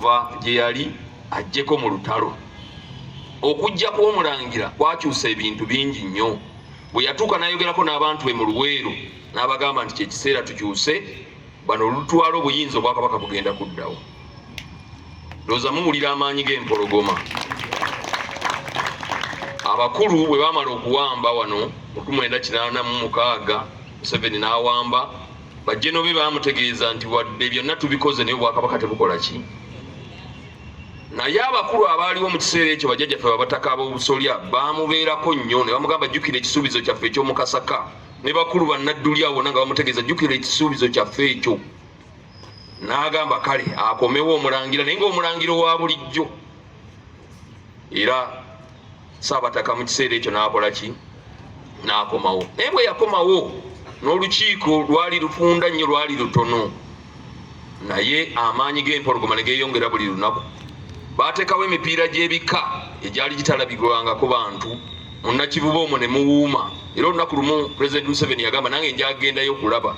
ava gye yali ajjeko mu lutalo. Okujja kw'omulangira kwakyusa ebintu bingi nnyo. Bwe yatuuka n'ayogerako n'abantu be mu Luweero n'abagamba nti kyekiseera tukyuse bano olutwala obuyinza obwakabaka bugenda kuddawo. Ndowooza muwulira amaanyi g'empologoma. Abakulu bwe baamala okuwamba wano 1986 Museveni n'awamba bajjeno be baamutegeeza nti wadde byonna tubikoze naye obwakabaka tebukola ki. Naye abakulu abaaliwo mu kiseera ekyo bajjajjaffe babataka ab'obusolya baamubeerako nnyo ne bamugamba jjukira ekisuubizo kyaffe eky'omukasaka, ne bakulu bannaddulya bonna nga bamutegeeza jjukira ekisuubizo kyaffe ekyo. N'agamba kale akomewo omulangira naye ng'omulangira owa bulijjo. Era Ssaabataka mu kiseera ekyo n'akola ki? N'akomawo. Naye bwe yakomawo n'olukiiko lwali lufunda nnyo, lwali lutono, naye amaanyi g'empologoma ne geeyongera buli lunaku. Baateekawo emipiira gy'ebika egyali gitalabirwangako bantu, munnakivuba omwo ne muwuuma. Era olunaku lumu Pulezidenti Museveni yagamba nange nja kugendayo okulaba,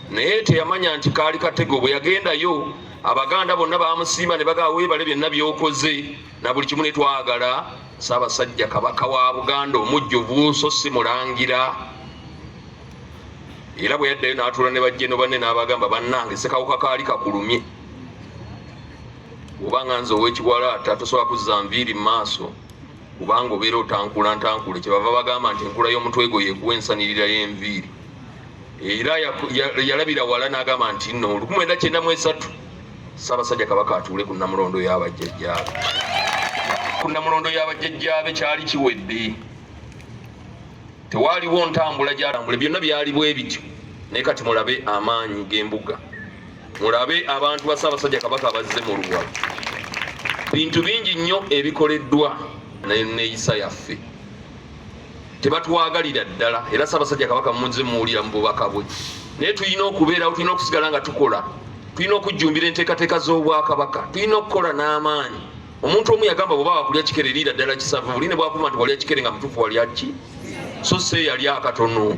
naye teyamanya nti kaali katego. Bwe yagendayo Abaganda bonna baamusiima ne bagamba weebale byonna by'okoze na buli kimu ne twagala Ssaabasajja Kabaka wa Buganda omujjuvu so si mulangira. Era bwe yaddayo n'atuula ne bajjeno banne n'abagamba bannange Ssekawuka kaali kakulumye. Kubanga nze ow'ekiwalaata tosobola kuzza nviiri mu maaso kubanga obeera otankula ntankule. Kyebava bagamba nti enkula y'omutwe gwo yekuwa ensanirira y'enviiri. Era yalabira wala n'agamba nti nno 1993 Ssaabasajja Kabaka atuule ku Namulondo y'abajjajjaabe. Ku Namulondo y'abajjajjaabe kyali kiwedde. Tewaaliwo ntambula gyatambula, byonna byali bwe bityo. Naye kati mulabe amaanyi g'embuga, mulabe abantu ba Ssaabasajja Kabaka abazze mu Luwalo. Bintu bingi nnyo ebikoleddwa n'enneeyisa yaffe. Tebatwagalira ddala, era Ssaabasajja Kabaka muzze muwulira mu bubaka bwe. Naye tulina okubeerawo, tulina okusigala nga tukola, tulina okujjumbira enteekateeka z'Obwakabaka, tulina okukola n'amaanyi. Omuntu omu yagamba bw'oba wakulya kikere liira ddala kisavu, buli ne bwakuma nti walya kikere nga mutuufu walya ki? So se yali akatono.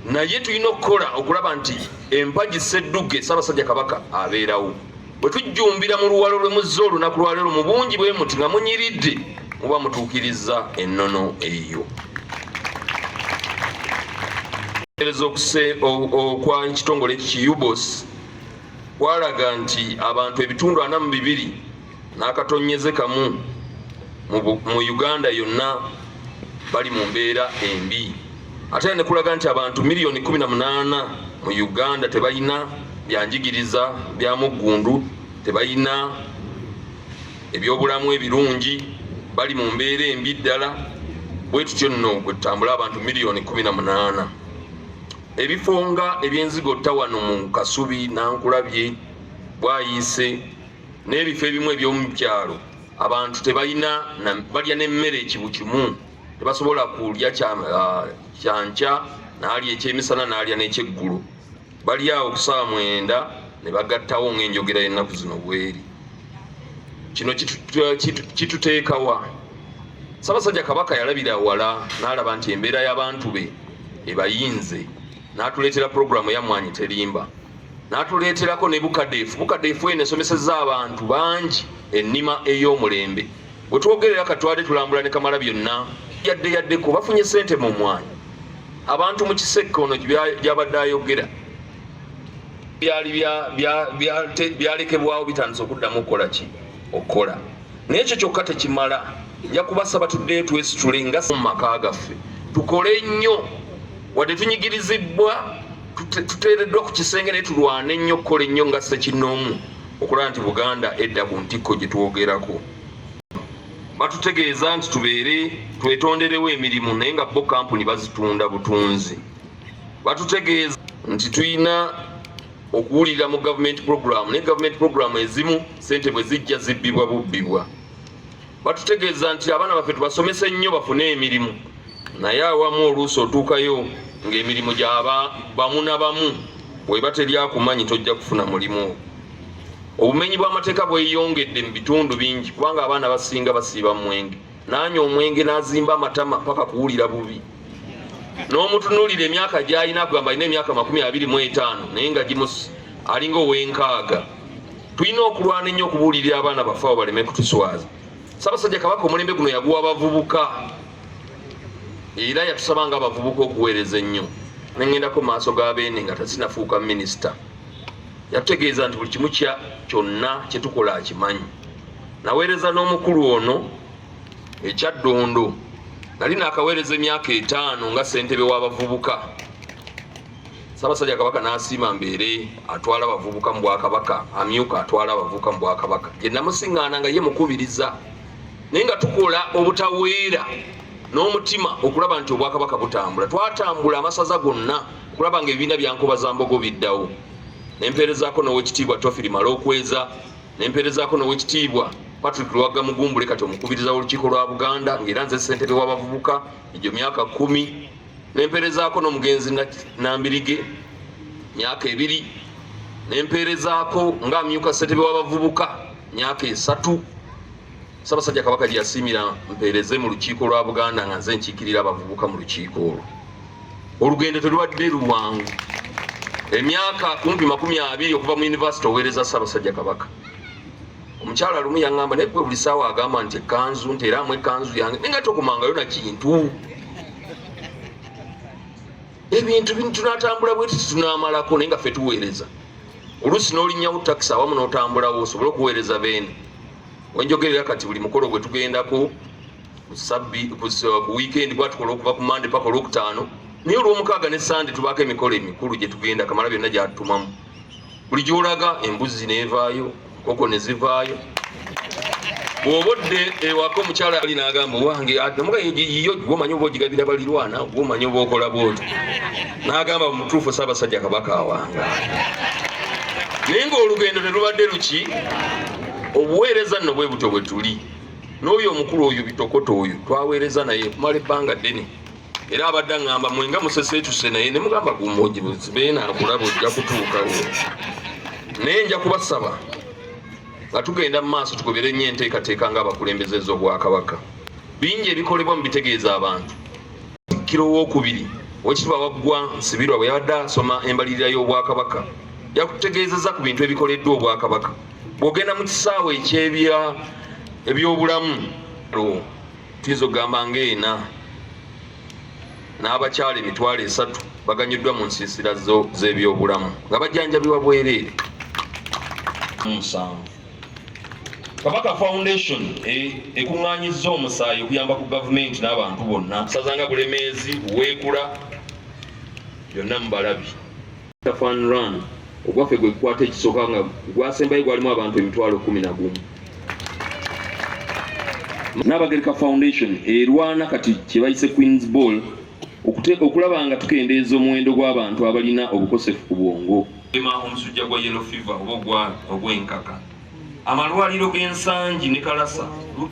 Naye tulina okukola okulaba nti empagi Ssedduge Ssaabasajja Kabaka abeerawo. Bwe tujjumbira mu Luwalo lwe muzze olunaku lwaleero mu bungi bwe muti nga munyiridde muba mutuukirizza ennono eyo. Okwa ekitongole Kiyubos kwalaga nti abantu ebitundu 42 n'akatonyeze kamu mu Uganda yonna bali mu mbeera embi. Ate ne kulaga nti abantu miliyoni 18 mu Uganda tebalina byanjigiriza bya muggundu, tebalina ebyobulamu ebirungi, bali mu mbeera embi ddala. Bwe tutyo nno bwe tutambula abantu miliyoni 18. Ebifo nga eby'enzigotta wano mu Kasubi, Nankulabye, Bwayiise n'ebifo ebimu eby'omu byalo abantu tebalina, balya n'emmere ekibu kimu, tebasobola kulya kyankya n'alya ekyemisana n'alya n'ekyeggulo. Bali awo ku ssaawa 9 ne bagattawo ng'enjogera y'ennaku zino bweri. Kino kituteekawa. Ssaabasajja Kabaka yalabira wala n'alaba nti embeera y'abantu be ebayinze, n'atuleetera pulogulaamu ya Mwanyi Terimba, n'atuleeterako ne Bukadeefu. Bukadeefu eno esomesezza abantu bangi ennima ey'omulembe. Bwe twogerera katwade tulambula ne Kamalabyonna yaddeko bafunye ssente mu Mwanyi. Abantu mu Kiseke ono gy'abadde ayogera byalekebwawo bitandise okuddamu okukola ki? Okukola. Naye ekyo kyokka tekimala. Nja kubasaba tuddeyo twesitule nga mu maka gaffe tukole nnyo. Wadde tunyigirizibbwa, tuteereddwa ku kisenge naye tulwane nnyo okukola ennyo nga ssekinnoomu okulaba nti Buganda edda ku ntikko gye twogerako. Batutegeeza nti tubeere twetonderewo emirimu naye nga bo kampuni bazitunda butunzi. Batutegeeza nti tulina okuwulira mu gavumenti program, naye gavumenti program ezimu ssente bwe zijja zibbibwa bubbibwa. Batutegeeza nti abaana baffe tubasomese nnyo bafune emirimu, naye awamu oluusi otuukayo ng'emirimu gy'aba bamu na bamu bw'eba teryakumanyi tojja kufuna mulimu. Obumenyi bw'amateeka bweyongedde mu bitundu bingi kubanga abaana basinga basiiba mwenge. N'anywa omwenge n'azimba amatama paka kuwulira bubi. N'omutunuulira emyaka gy'alina kugamba alina emyaka 25 naye nga alinga ow'enkaaga. tulina okulwana ennyo okubuulirira abaana baffe abo baleme kutuswaza. Ssaabasajja Kabaka omulembe guno yaguwa abavubuka era yatusabanga abavubuka okuweereza ennyo. Nengendako maaso ga Beene nga tasinafuuka minisita, yatutegeeza nti buli kimu kyonna kye tukola akimanyi. Naweereza n'omukulu ono ekyaddondo, nali naakaweereza emyaka 5 nga ssentebe w'abavubuka. Ssaabasajja Kabaka n'asiima mbeere atwala abavubuka mu Bwakabaka, amyuka atwala abavubuka mu Bwakabaka. Gye namusiŋŋaana nga ye mukubiriza, naye nga tukola obutaweera n'omutima okulaba nti Obwakabaka butambula. Twatambula amasaza gonna okulaba ng'ebibiina bya Nkobazambogo biddawo. Nempeerezaako n'Oweekitiibwa Tofiri Malookweza, nempeerezaako n'Oweekitiibwa Patrick Luwaga Mugumbule, kati omukubiriza w'olukiiko lwa Buganda, ng'era nze ssentebe w'abavubuka egyo myaka 10. Nempeerezaako n'omugenzi Nambirige myaka 2. Nempeerezaako ng'amyuka ssentebe w'abavubuka myaka 3. Ssaabasajja Kabaka gye yasiimira mpeereze mu lukiiko lwa Buganda nga nze nkiikirira abavubuka mu lukiiko olwo. Olugendo terubadde lwangu. Emyaka 20 okuva mu yunivasite oweereza Ssaabasajja Kabaka. Omukyala lumu yaŋŋamba naye buli ssaawa agamba nti ekkanzu nteeramu ekkanzu yange naye nga tokumangayo na kintu. Ebintu tunatambula bwe tunaamalako naye nga ffe tuweereza. Oluusi n'olinnyawo takisi awamu n'otambulawo osobole okuweereza Beene. Wenjogerera kati buli mukolo gwe tugendako ku weekend gwatukola okuva ku Monday paka Olwokutaano, naye Olwomukaaga ne Sande tubaako emikolo emikulu gye tugenda Kamala byonna gyatutumamu. Buli gy'olaga embuzi neevaayo, nkoko ne zivaayo. Bw'obodde ewaka omukyala ali n'agamba owange namuga yiyo gw'omanyi oba ogigabira balirwana, gw'omanyi oba okola bw'otyo. N'agamba mu mutuufu Ssaabasajja Kabaka awanga. Naye ng'olugendo terubadde luki, obuweereza nno bwe buto bwe tuli. N'oyo omukulu oyo Bitokoto oyo twaweereza naye kumala ebbanga ddene. Era abadde aŋŋamba mwenga museseetuse naye ne mugamba gumoji Beene akulaba ojja kutuukawo. Naye nja kubasaba nga tugenda mu maaso tugobere nnyo enteekateeka ng'abakulembeze z'Obwakabaka. Bingi ebikolebwa mu bitegeeza abantu. Kiro wookubiri Oweekitiibwa Waggwa Nsibirwa bwe yabadde asoma embalirira y'Obwakabaka yakutegeezeza ku bintu ebikoleddwa Obwakabaka. Bw'ogenda mu kisaawe eby'obulamu tuyinza okugamba ng'ena n'abakyala 3,000 baganyuddwa mu nsiisira z'ebyobulamu nga bajjanjabibwa bwereere. 7 Kabaka Foundation ekuŋŋaanyizza omusaayi okuyamba ku gavumenti n'abantu bonna. Sazanga Bulemeezi, Weekula, byonna mubalabi. Fun Run ogwaffe gwe kukwata ekisooka nga gwasembayo gwalimu abantu 11,000. Nabagereka Foundation erwana kati kye bayise Queen's Ball okulaba nga tukendeeza omuwendo gw'abantu abalina obukosefu ku bwongo. Omusujja gwa yellow fever oba ogw'enkaka. Amalwaliro g'ensangi ne Kalasa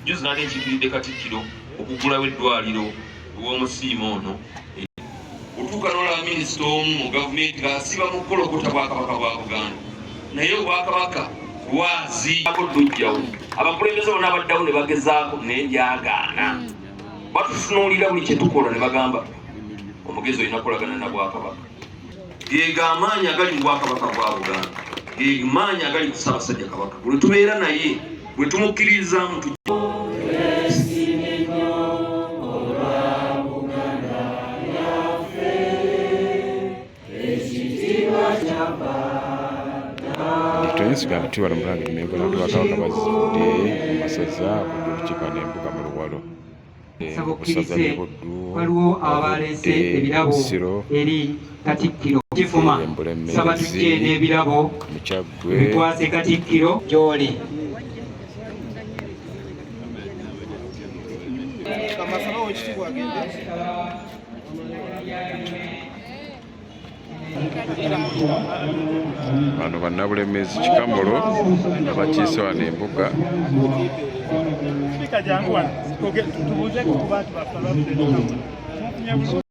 juzi nali nkiikiridde Katikkiro okugulawo eddwaliro ew'omusiima ono. Otuuka n'olaba minisita omu mu gavumenti ng'asiba mu kukolokota Bwakabaka bwa Buganda, naye Obwakabaka bwaziako ddujjawo. Abakulembeze bonna abaddawo ne bagezaako naye byagaana. Batutunuulira buli kye tukola ne bagamba omugezi olina kukolagana na Bwakabaka. Geega amaanyi agali mu Bwakabaka bwa Buganda, geega amaanyi agali ku Ssaabasajja Kabaka. Bwe tubeera naye, bwe tumukkiririzaamu Tuyinsiga nti wano mulange Mengo na Bwakabaka bazidde masaza okujukipa n'embuga mu Luwalo. Sabukkirize waliwo abaleese ebirabo eri Katikkiro Kifuma. Saba tujje n'ebirabo bikwase Katikkiro gy'oli. Bano bannabulemezi Kikambolo abakiise wano embuga. Spika jangu wano tubuuze ku bantu baffe